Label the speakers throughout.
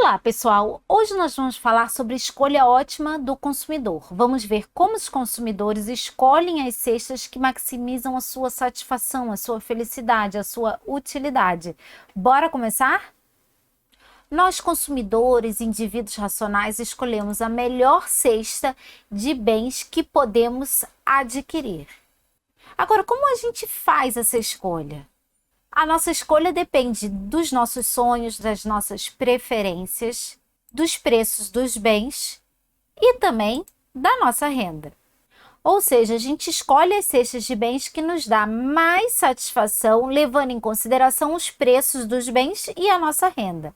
Speaker 1: Olá, pessoal! Hoje nós vamos falar sobre escolha ótima do consumidor. Vamos ver como os consumidores escolhem as cestas que maximizam a sua satisfação, a sua felicidade, a sua utilidade. Bora começar? Nós, consumidores, indivíduos racionais, escolhemos a melhor cesta de bens que podemos adquirir. Agora, como a gente faz essa escolha? A nossa escolha depende dos nossos sonhos, das nossas preferências, dos preços dos bens e também da nossa renda. Ou seja, a gente escolhe as cestas de bens que nos dá mais satisfação, levando em consideração os preços dos bens e a nossa renda.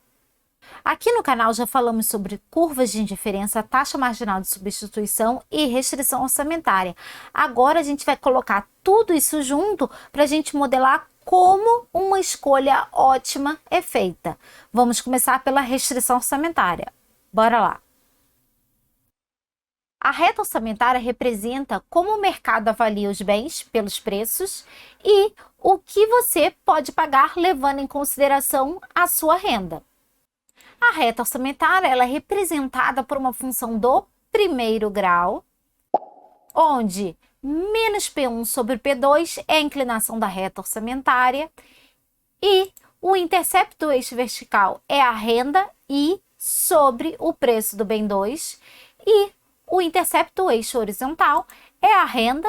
Speaker 1: Aqui no canal já falamos sobre curvas de indiferença, taxa marginal de substituição e restrição orçamentária. Agora a gente vai colocar tudo isso junto para a gente modelar como uma escolha ótima é feita. Vamos começar pela restrição orçamentária. Bora lá! A reta orçamentária representa como o mercado avalia os bens pelos preços e o que você pode pagar levando em consideração a sua renda. A reta orçamentária ela é representada por uma função do primeiro grau, onde menos P1 sobre P2 é a inclinação da reta orçamentária e o intercepto do eixo vertical é a renda I sobre o preço do bem 2 e o intercepto do eixo horizontal é a renda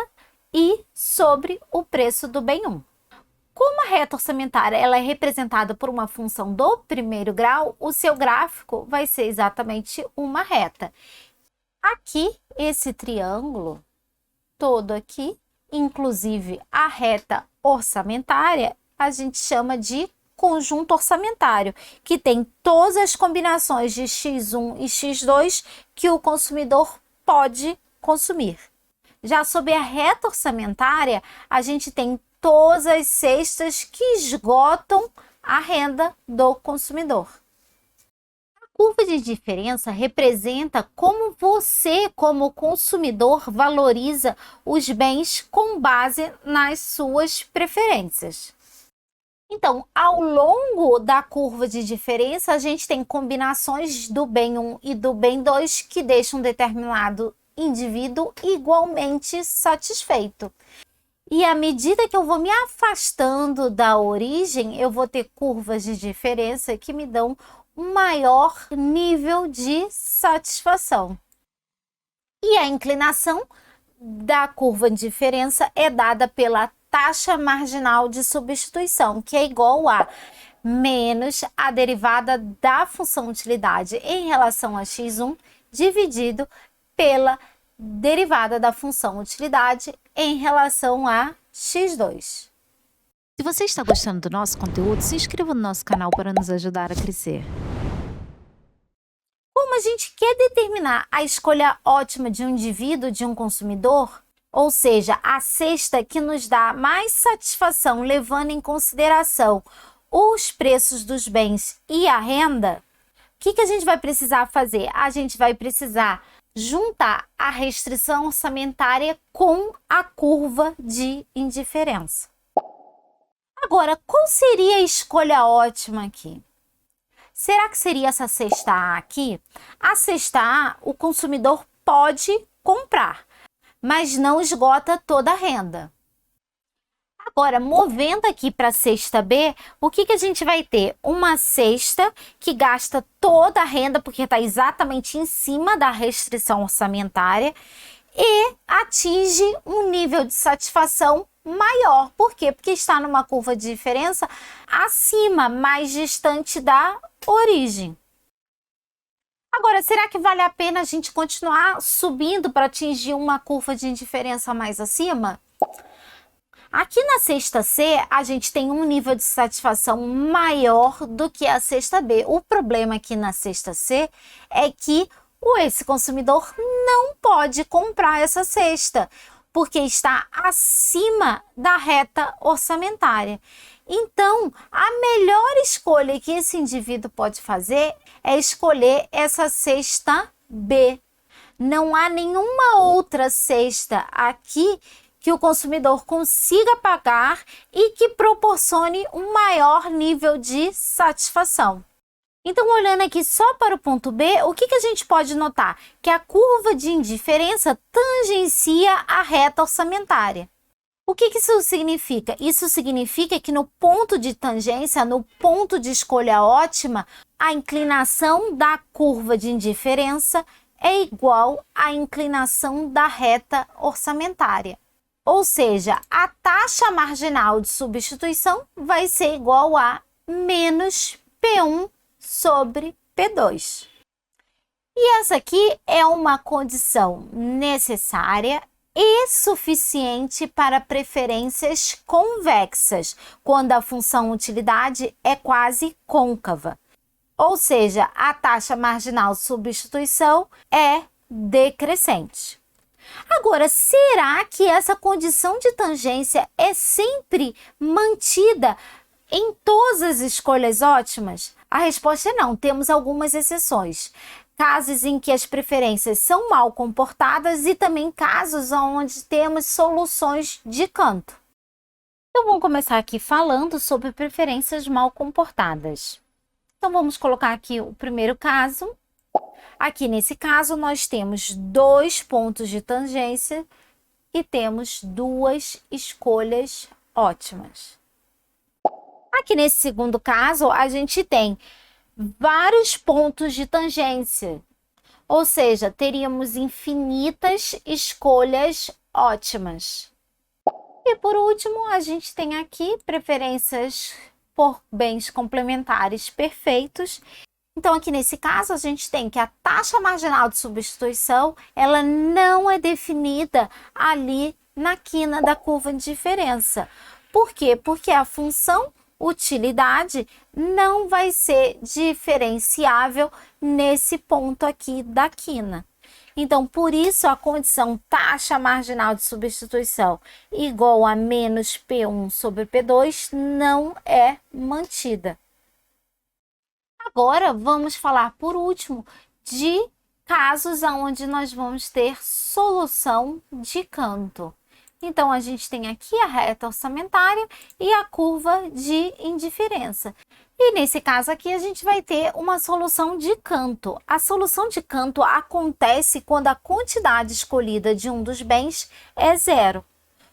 Speaker 1: I sobre o preço do bem 1. Como a reta orçamentária ela é representada por uma função do primeiro grau, o seu gráfico vai ser exatamente uma reta. Aqui, esse triângulo todo aqui, inclusive a reta orçamentária, a gente chama de conjunto orçamentário, que tem todas as combinações de X1 e X2 que o consumidor pode consumir. Já sob a reta orçamentária, a gente tem todas as cestas que esgotam a renda do consumidor. A curva de diferença representa como você, como consumidor, valoriza os bens com base nas suas preferências. Então, ao longo da curva de diferença, a gente tem combinações do bem 1 e do bem 2 que deixam um determinado indivíduo igualmente satisfeito. E à medida que eu vou me afastando da origem, eu vou ter curvas de diferença que me dão um maior nível de satisfação. E a inclinação da curva de diferença é dada pela taxa marginal de substituição, que é igual a menos a derivada da função utilidade em relação a x1 dividido pela derivada da função utilidade em relação a x2. Se você está gostando do nosso conteúdo, se inscreva no nosso canal para nos ajudar a crescer. Como a gente quer determinar a escolha ótima de um indivíduo, de um consumidor, ou seja, a cesta que nos dá mais satisfação, levando em consideração os preços dos bens e a renda, o que a gente vai precisar fazer? A gente vai precisar juntar a restrição orçamentária com a curva de indiferença. Agora, qual seria a escolha ótima aqui? Será que seria essa cesta A aqui? A cesta A, o consumidor pode comprar, mas não esgota toda a renda. Agora, movendo aqui para a cesta B, o que a gente vai ter? Uma cesta que gasta toda a renda, porque está exatamente em cima da restrição orçamentária, e atinge um nível de satisfação maior. Por quê? Porque está numa curva de diferença acima, mais distante da origem. Agora, será que vale a pena a gente continuar subindo para atingir uma curva de indiferença mais acima? Aqui na cesta C, a gente tem um nível de satisfação maior do que a cesta B. O problema aqui na cesta C é que esse consumidor não pode comprar essa cesta, porque está acima da reta orçamentária. Então, a melhor escolha que esse indivíduo pode fazer é escolher essa cesta B. Não há nenhuma outra cesta aqui que o consumidor consiga pagar e que proporcione um maior nível de satisfação. Então, olhando aqui só para o ponto B, o que a gente pode notar? Que a curva de indiferença tangencia a reta orçamentária. O que isso significa? Isso significa que no ponto de tangência, no ponto de escolha ótima, a inclinação da curva de indiferença é igual à inclinação da reta orçamentária. Ou seja, a taxa marginal de substituição vai ser igual a menos P1 sobre P2. E essa aqui é uma condição necessária e suficiente para preferências convexas, quando a função utilidade é quase côncava. Ou seja, a taxa marginal de substituição é decrescente. Agora, será que essa condição de tangência é sempre mantida em todas as escolhas ótimas? A resposta é não, temos algumas exceções. Casos em que as preferências são mal comportadas e também casos onde temos soluções de canto. Então, vamos começar aqui falando sobre preferências mal comportadas. Então, vamos colocar aqui o primeiro caso. Aqui nesse caso, nós temos 2 pontos de tangência e temos 2 escolhas ótimas. Aqui nesse segundo caso, a gente tem vários pontos de tangência, ou seja, teríamos infinitas escolhas ótimas. E por último, a gente tem aqui preferências por bens complementares perfeitos. Então, aqui nesse caso, a gente tem que a taxa marginal de substituição, ela não é definida ali na quina da curva de diferença. Por quê? Porque a função utilidade não vai ser diferenciável nesse ponto aqui da quina. Então, por isso, a condição taxa marginal de substituição igual a menos P1 sobre P2 não é mantida. Agora, vamos falar, por último, de casos onde nós vamos ter solução de canto. Então, a gente tem aqui a reta orçamentária e a curva de indiferença. E nesse caso aqui, a gente vai ter uma solução de canto. A solução de canto acontece quando a quantidade escolhida de um dos bens é zero.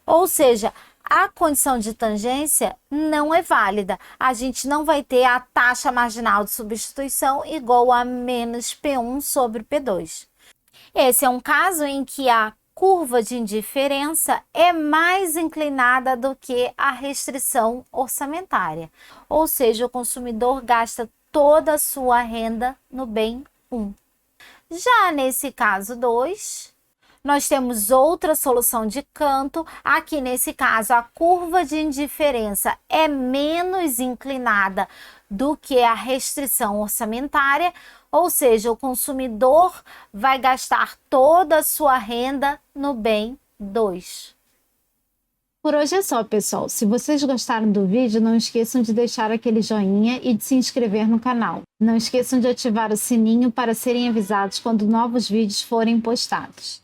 Speaker 1: Ou seja, a condição de tangência não é válida. A gente não vai ter a taxa marginal de substituição igual a menos P1 sobre P2. Esse é um caso em que a curva de indiferença é mais inclinada do que a restrição orçamentária. Ou seja, o consumidor gasta toda a sua renda no bem 1. Já nesse caso 2, nós temos outra solução de canto. Aqui nesse caso, a curva de indiferença é menos inclinada do que a restrição orçamentária, ou seja, o consumidor vai gastar toda a sua renda no bem 2. Por hoje é só, pessoal. Se vocês gostaram do vídeo, não esqueçam de deixar aquele joinha e de se inscrever no canal. Não esqueçam de ativar o sininho para serem avisados quando novos vídeos forem postados.